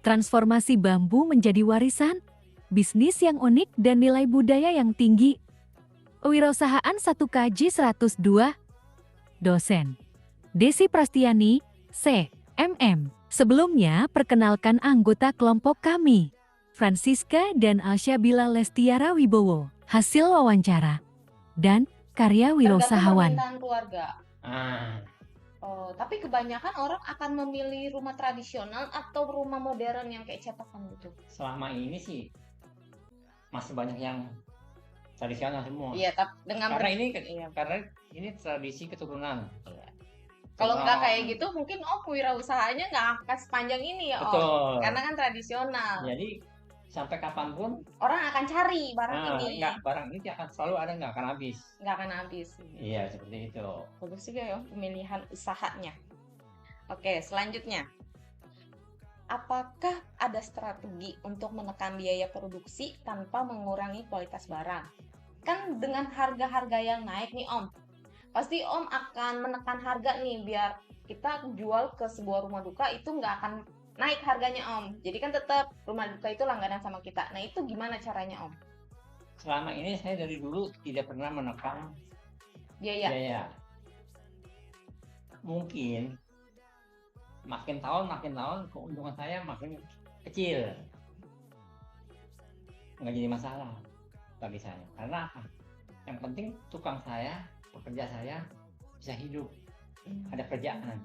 Transformasi bambu menjadi warisan, bisnis yang unik dan nilai budaya yang tinggi. Kewirausahaan 1KJ 102. Dosen Desi Prastiani, C.MM. Sebelumnya, perkenalkan anggota kelompok kami, Francisca dan Alsyabila Lestiara Wibowo. Hasil wawancara dan karya Tergantung wirausahawan. permintaan keluarga. Oh, tapi kebanyakan orang akan memilih rumah tradisional atau rumah modern yang kayak cetakan gitu. Selama ini sih masih banyak yang tradisional semua. Iya, tapi dengan Karena ini tradisi keturunan. kalau nggak kayak gitu mungkin wirausahaannya nggak akan sepanjang ini ya Betul. karena kan tradisional. Jadi sampai kapanpun orang akan cari barang ini. Barang ini akan selalu ada, nggak akan habis. Nggak akan habis. Iya, seperti itu. Bagus juga ya pemilihan usahanya. Oke, selanjutnya. Apakah ada strategi untuk menekan biaya produksi tanpa mengurangi kualitas barang? Kan dengan harga-harga yang naik nih Om, pasti Om akan menekan harga nih biar kita jual ke sebuah rumah duka itu nggak akan naik harganya Om. Jadi kan tetap rumah duka itu langganan sama kita. Nah itu gimana caranya Om? Selama ini saya dari dulu tidak pernah menekan biaya. Mungkin makin tahun keuntungan saya makin kecil. Nggak jadi masalah bagi saya. Karena apa? Yang penting pekerja saya bisa hidup, ada kerjaan.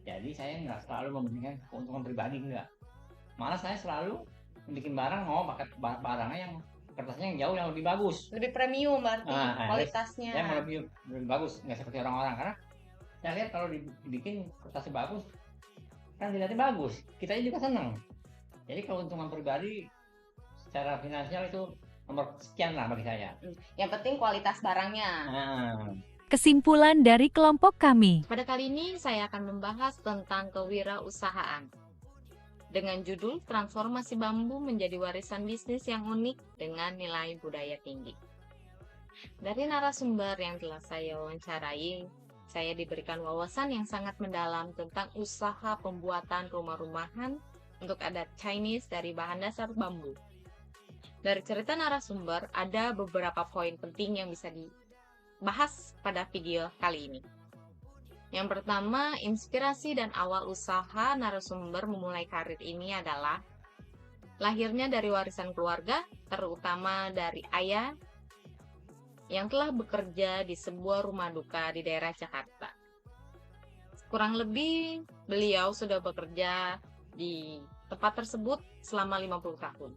Jadi saya nggak selalu mementingkan keuntungan pribadi, enggak. Malah saya selalu bikin barang mau pakai barangnya yang kertasnya yang jauh yang lebih bagus, lebih premium berarti kualitasnya. Yang lebih bagus, nggak seperti orang-orang. Karena saya lihat kalau dibikin kertasnya bagus, kan dilihatnya bagus, kita juga senang. Jadi keuntungan pribadi secara finansial itu nomor sekian lah bagi saya. Yang penting kualitas barangnya. Kesimpulan dari kelompok kami. Pada kali ini saya akan membahas tentang kewirausahaan dengan judul Transformasi Bambu Menjadi Warisan Bisnis yang Unik dengan Nilai Budaya Tinggi. Dari narasumber yang telah saya wawancarai, saya diberikan wawasan yang sangat mendalam tentang usaha pembuatan rumah-rumahan untuk adat Chinese dari bahan dasar bambu. Dari cerita narasumber, ada beberapa poin penting yang bisa dibahas pada video kali ini. Yang pertama, inspirasi dan awal usaha narasumber memulai karir ini adalah lahirnya dari warisan keluarga, terutama dari ayah yang telah bekerja di sebuah rumah duka di daerah Jakarta. Kurang lebih beliau sudah bekerja di tempat tersebut selama 50 tahun.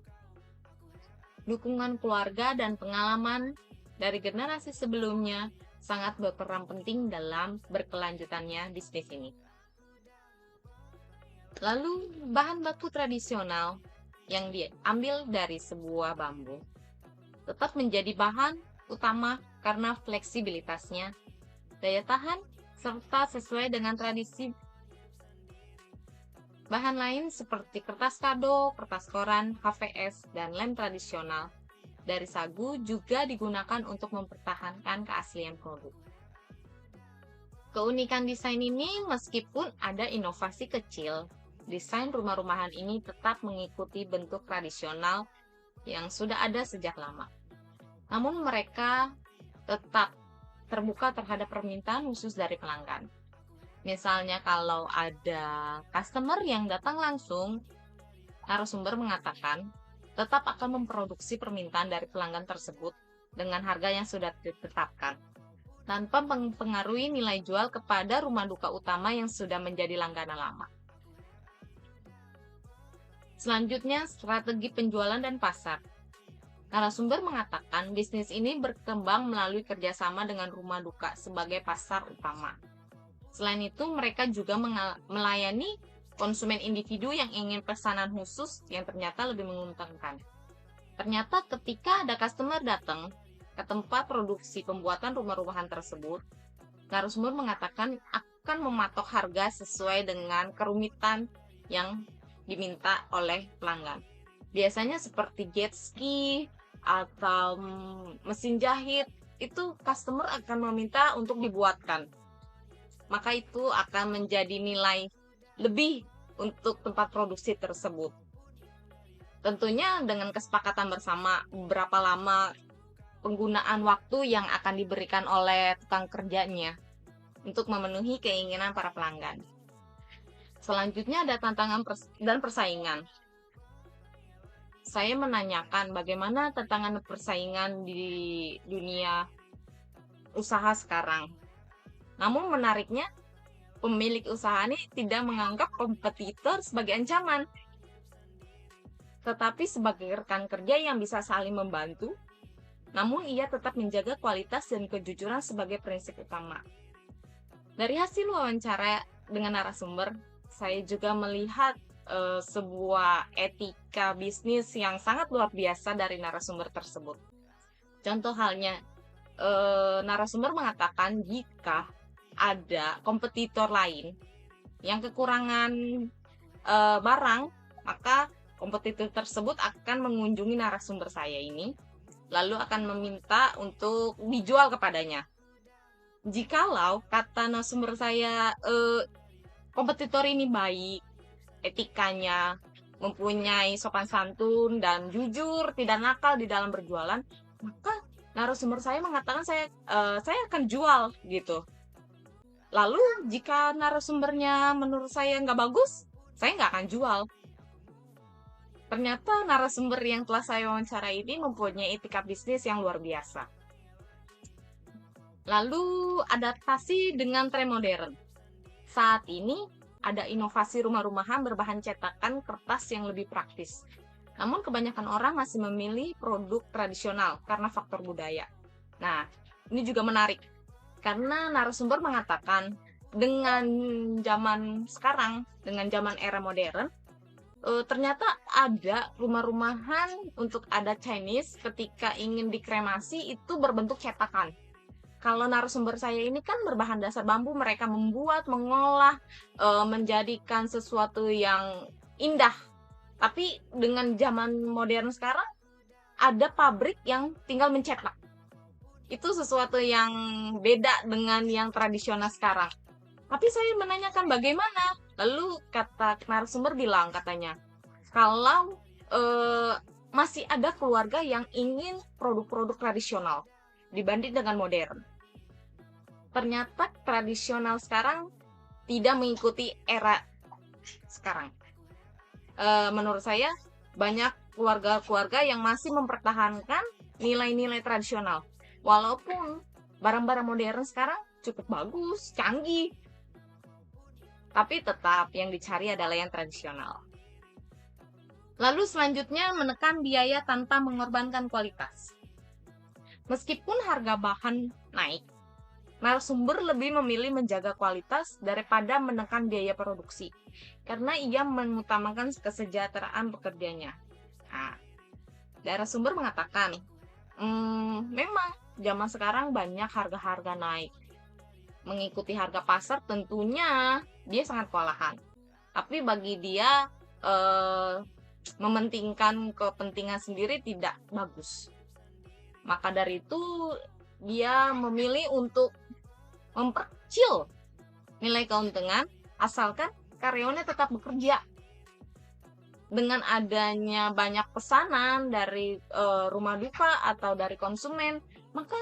Dukungan keluarga dan pengalaman dari generasi sebelumnya sangat berperan penting dalam berkelanjutannya bisnis ini. Lalu, bahan baku tradisional yang diambil dari sebuah bambu tetap menjadi bahan utama karena fleksibilitasnya, daya tahan, serta sesuai dengan tradisi. Bahan lain seperti kertas kado, kertas koran, HVS, dan lem tradisional dari sagu juga digunakan untuk mempertahankan keaslian produk. Keunikan desain ini meskipun ada inovasi kecil, desain rumah-rumahan ini tetap mengikuti bentuk tradisional yang sudah ada sejak lama. Namun mereka tetap terbuka terhadap permintaan khusus dari pelanggan. Misalnya kalau ada customer yang datang langsung, narasumber mengatakan tetap akan memproduksi permintaan dari pelanggan tersebut dengan harga yang sudah ditetapkan, tanpa mempengaruhi nilai jual kepada rumah duka utama yang sudah menjadi langganan lama. Selanjutnya, strategi penjualan dan pasar. Narasumber mengatakan bisnis ini berkembang melalui kerjasama dengan rumah duka sebagai pasar utama. Selain itu, mereka juga melayani konsumen individu yang ingin pesanan khusus yang ternyata lebih menguntungkan. Ternyata ketika ada customer datang ke tempat produksi pembuatan rumah-rumahan tersebut, narasumber mengatakan akan mematok harga sesuai dengan kerumitan yang diminta oleh pelanggan. Biasanya seperti jet ski atau mesin jahit, itu customer akan meminta untuk dibuatkan. Maka itu akan menjadi nilai lebih untuk tempat produksi tersebut. Tentunya dengan kesepakatan bersama berapa lama penggunaan waktu yang akan diberikan oleh tukang kerjanya untuk memenuhi keinginan para pelanggan. Selanjutnya ada tantangan dan persaingan. Saya menanyakan bagaimana tantangan persaingan di dunia usaha sekarang. Namun menariknya, pemilik usaha ini tidak menganggap kompetitor sebagai ancaman, tetapi sebagai rekan kerja yang bisa saling membantu, namun ia tetap menjaga kualitas dan kejujuran sebagai prinsip utama. Dari hasil wawancara dengan narasumber, saya juga melihat sebuah etika bisnis yang sangat luar biasa dari narasumber tersebut. Contoh halnya, narasumber mengatakan jika ada kompetitor lain yang kekurangan barang, maka kompetitor tersebut akan mengunjungi narasumber saya ini, lalu akan meminta untuk dijual kepadanya. Jikalau kata narasumber saya, kompetitor ini baik, etikanya, mempunyai sopan santun dan jujur, tidak nakal di dalam berjualan, maka narasumber saya mengatakan saya akan jual gitu. Lalu jika narasumbernya menurut saya nggak bagus, saya nggak akan jual. Ternyata narasumber yang telah saya wawancara ini mempunyai etika bisnis yang luar biasa. Lalu adaptasi dengan tren modern. Saat ini ada inovasi rumah-rumahan berbahan cetakan kertas yang lebih praktis. Namun kebanyakan orang masih memilih produk tradisional karena faktor budaya. Nah, ini juga menarik. Karena narasumber mengatakan dengan zaman sekarang, dengan zaman era modern, ternyata ada rumah-rumahan untuk adat Chinese ketika ingin dikremasi itu berbentuk cetakan. Kalau narasumber saya ini kan berbahan dasar bambu, mereka membuat, mengolah, menjadikan sesuatu yang indah. Tapi dengan zaman modern sekarang, ada pabrik yang tinggal mencetak. Itu sesuatu yang beda dengan yang tradisional sekarang. Tapi saya menanyakan bagaimana? Lalu kata narasumber bilang katanya, kalau masih ada keluarga yang ingin produk-produk tradisional dibanding dengan modern. Ternyata tradisional sekarang tidak mengikuti era sekarang. Menurut saya, banyak keluarga-keluarga yang masih mempertahankan nilai-nilai tradisional. Walaupun barang-barang modern sekarang cukup bagus, canggih, tapi tetap yang dicari adalah yang tradisional. Lalu selanjutnya menekan biaya tanpa mengorbankan kualitas. Meskipun harga bahan naik, narasumber lebih memilih menjaga kualitas daripada menekan biaya produksi, karena ia mengutamakan kesejahteraan pekerjanya. Nah, narasumber mengatakan, memang zaman sekarang banyak harga-harga naik. Mengikuti harga pasar tentunya dia sangat kewalahan. Tapi bagi dia mementingkan kepentingan sendiri tidak bagus. Maka dari itu dia memilih untuk memperkecil nilai keuntungan asalkan karyawannya tetap bekerja. Dengan adanya banyak pesanan dari rumah duka atau dari konsumen, maka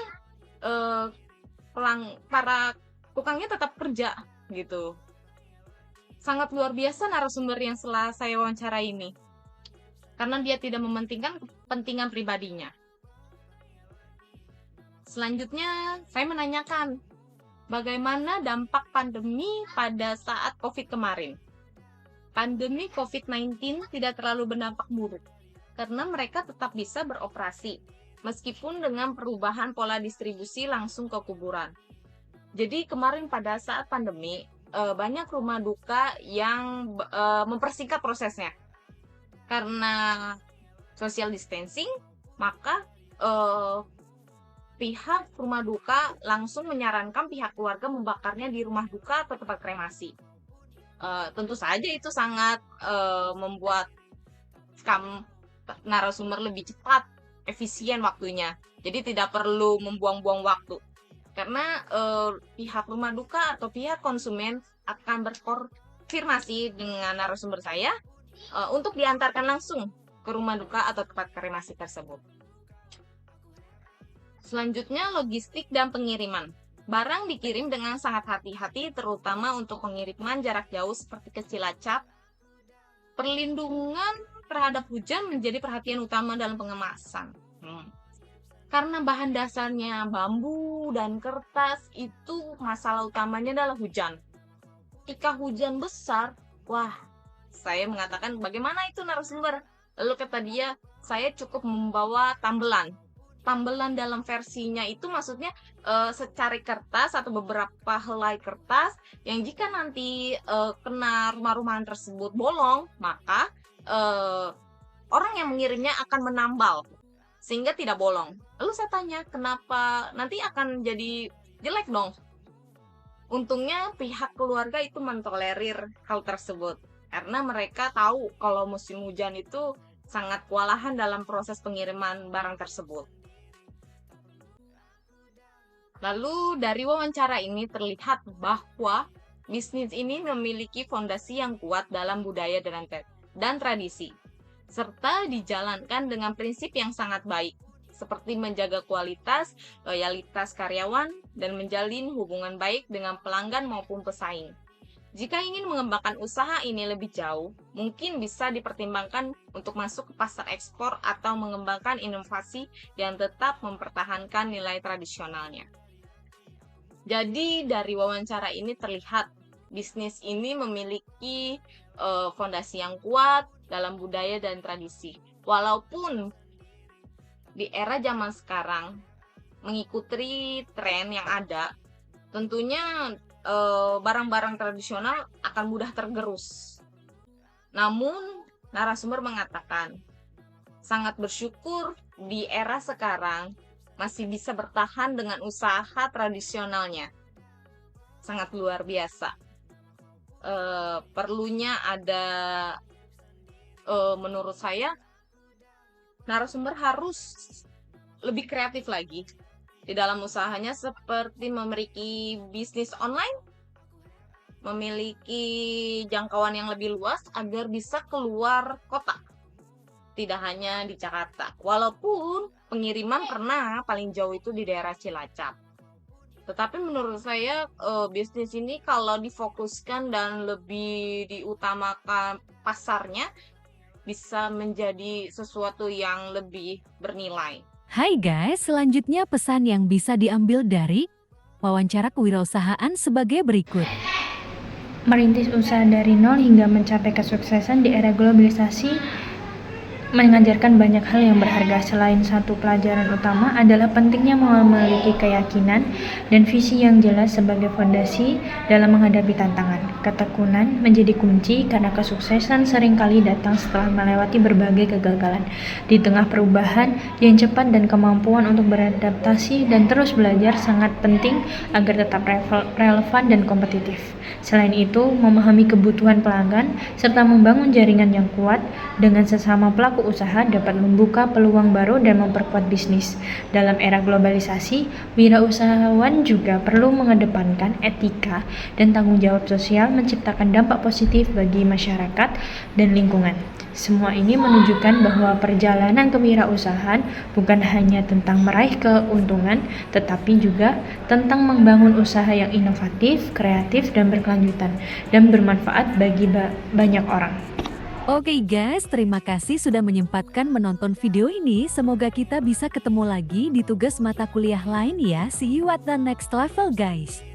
para tukangnya tetap kerja gitu. Sangat luar biasa narasumber yang setelah saya wawancara ini, karena dia tidak mementingkan kepentingan pribadinya. Selanjutnya, saya menanyakan bagaimana dampak pandemi pada saat COVID kemarin. Pandemi COVID-19 tidak terlalu berdampak buruk, karena mereka tetap bisa beroperasi, meskipun dengan perubahan pola distribusi langsung ke kuburan. Jadi kemarin pada saat pandemi, banyak rumah duka yang mempersingkat prosesnya. Karena social distancing, maka pihak rumah duka langsung menyarankan pihak keluarga membakarnya di rumah duka atau tempat kremasi. Tentu saja itu sangat membuat narasumber lebih cepat, efisien waktunya. Jadi tidak perlu membuang-buang waktu. Karena pihak rumah duka atau pihak konsumen akan konfirmasi dengan narasumber saya untuk diantarkan langsung ke rumah duka atau tempat kremasi tersebut. Selanjutnya, logistik dan pengiriman. Barang dikirim dengan sangat hati-hati, terutama untuk pengiriman jarak jauh seperti ke Cilacap. Perlindungan terhadap hujan menjadi perhatian utama dalam pengemasan. Karena bahan dasarnya bambu dan kertas, itu masalah utamanya adalah hujan. Ketika hujan besar, wah, saya mengatakan, bagaimana itu narasumber? Lalu kata dia, saya cukup membawa tambelan. Tambelan dalam versinya itu maksudnya secari kertas atau beberapa helai kertas yang jika nanti kena rumah-rumahan tersebut bolong, maka orang yang mengirimnya akan menambal sehingga tidak bolong. Lalu saya tanya, kenapa nanti akan jadi jelek dong? Untungnya pihak keluarga itu mentolerir hal tersebut karena mereka tahu kalau musim hujan itu sangat kewalahan dalam proses pengiriman barang tersebut. Lalu dari wawancara ini terlihat bahwa bisnis ini memiliki fondasi yang kuat dalam budaya dan tradisi, serta dijalankan dengan prinsip yang sangat baik, seperti menjaga kualitas, loyalitas karyawan, dan menjalin hubungan baik dengan pelanggan maupun pesaing. Jika ingin mengembangkan usaha ini lebih jauh, mungkin bisa dipertimbangkan untuk masuk ke pasar ekspor atau mengembangkan inovasi yang tetap mempertahankan nilai tradisionalnya. Jadi dari wawancara ini terlihat bisnis ini memiliki fondasi yang kuat dalam budaya dan tradisi. Walaupun di era zaman sekarang mengikuti tren yang ada, tentunya barang-barang tradisional akan mudah tergerus. Namun narasumber mengatakan sangat bersyukur di era sekarang masih bisa bertahan dengan usaha tradisionalnya. Sangat luar biasa. Perlunya ada, menurut saya, narasumber harus lebih kreatif lagi di dalam usahanya, seperti memiliki bisnis online, memiliki jangkauan yang lebih luas agar bisa keluar kota. Tidak hanya di Jakarta, walaupun pengiriman pernah paling jauh itu di daerah Cilacap. Tetapi menurut saya bisnis ini kalau difokuskan dan lebih diutamakan pasarnya, bisa menjadi sesuatu yang lebih bernilai. Hai guys, selanjutnya pesan yang bisa diambil dari wawancara kewirausahaan sebagai berikut. Merintis usaha dari nol hingga mencapai kesuksesan di era globalisasi mengajarkan banyak hal yang berharga. Selain satu pelajaran utama adalah pentingnya memiliki keyakinan dan visi yang jelas sebagai fondasi dalam menghadapi tantangan. Ketekunan menjadi kunci karena kesuksesan seringkali datang setelah melewati berbagai kegagalan. Di tengah perubahan yang cepat dan kemampuan untuk beradaptasi dan terus belajar sangat penting agar tetap relevan dan kompetitif. Selain itu, memahami kebutuhan pelanggan serta membangun jaringan yang kuat dengan sesama pelaku usaha dapat membuka peluang baru dan memperkuat bisnis. Dalam era globalisasi, wirausahawan juga perlu mengedepankan etika dan tanggung jawab sosial, menciptakan dampak positif bagi masyarakat dan lingkungan. Semua ini menunjukkan bahwa perjalanan kewirausahaan bukan hanya tentang meraih keuntungan, tetapi juga tentang membangun usaha yang inovatif, kreatif, dan berkelanjutan, dan bermanfaat bagi banyak orang. Oke guys, terima kasih sudah menyempatkan menonton video ini. Semoga kita bisa ketemu lagi di tugas mata kuliah lain ya. See you at the next level guys.